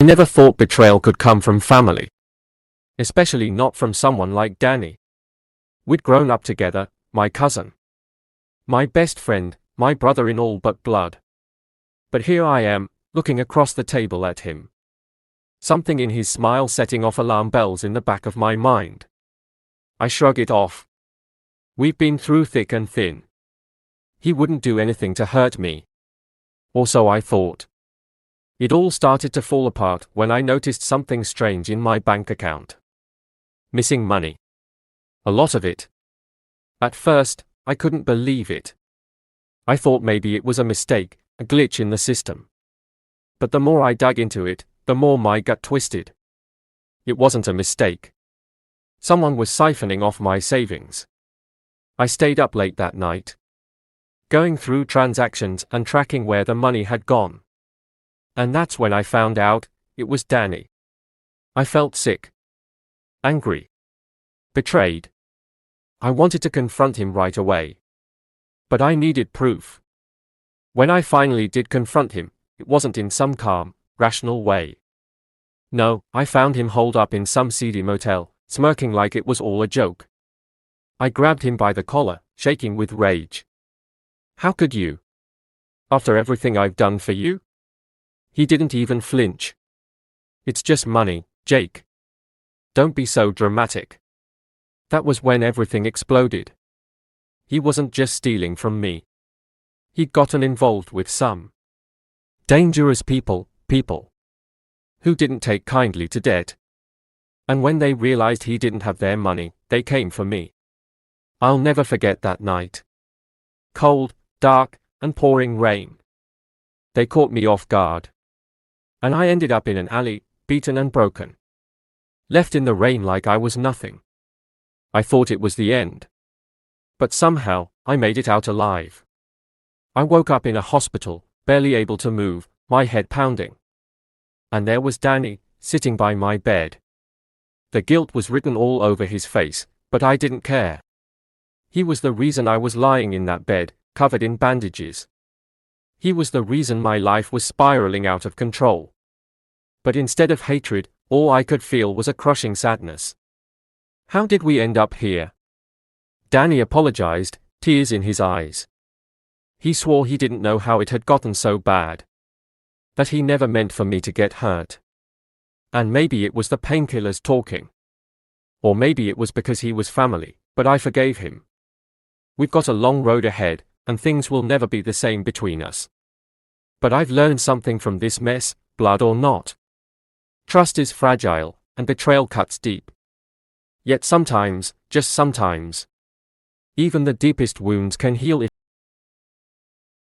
never thought betrayal could come from family. Especially not from someone like Danny. We'd grown up together, my cousin. My best friend, my brother in all but blood. But here I am, looking across the table at him. Something in his smile setting off alarm bells in the back of my mind. I shrug it off. We've been through thick and thin. He wouldn't do anything to hurt me. Or so I thought. It all started to fall apart when I noticed something strange in my bank account. Missing money. A lot of it. At first, I couldn't believe it. I thought maybe it was a mistake, a glitch in the system. But the more I dug into it, the more my gut twisted. It wasn't a mistake. Someone was siphoning off my savings. I stayed up late that night, going through transactions and tracking where the money had gone. And that's when I found out it was Danny. I felt sick. Angry. Betrayed. I wanted to confront him right away. But I needed proof. When I finally did confront him, it wasn't in some calm, rational way. No, I found him holed up in some seedy motel, smirking like it was all a joke. I grabbed him by the collar, shaking with rage. How could you? After everything I've done for you? He didn't even flinch. It's just money, Jake. Don't be so dramatic. That was when everything exploded. He wasn't just stealing from me. He'd gotten involved with some dangerous people who didn't take kindly to debt. And when they realized he didn't have their money, they came for me. I'll never forget that night. Cold, dark, and pouring rain. They caught me off guard. And I ended up in an alley, beaten and broken. Left in the rain like I was nothing. I thought it was the end. But somehow, I made it out alive. I woke up in a hospital, barely able to move, my head pounding. And there was Danny, sitting by my bed. The guilt was written all over his face, but I didn't care. He was the reason I was lying in that bed, covered in bandages. He was the reason my life was spiraling out of control. But instead of hatred, all I could feel was a crushing sadness. How did we end up here? Danny apologized, tears in his eyes. He swore he didn't know how it had gotten so bad. That he never meant for me to get hurt. And maybe it was the painkillers talking. Or maybe it was because he was family, but I forgave him. We've got a long road ahead, and things will never be the same between us. But I've learned something from this mess, blood or not. Trust is fragile, and betrayal cuts deep. Yet sometimes, just sometimes, even the deepest wounds can heal if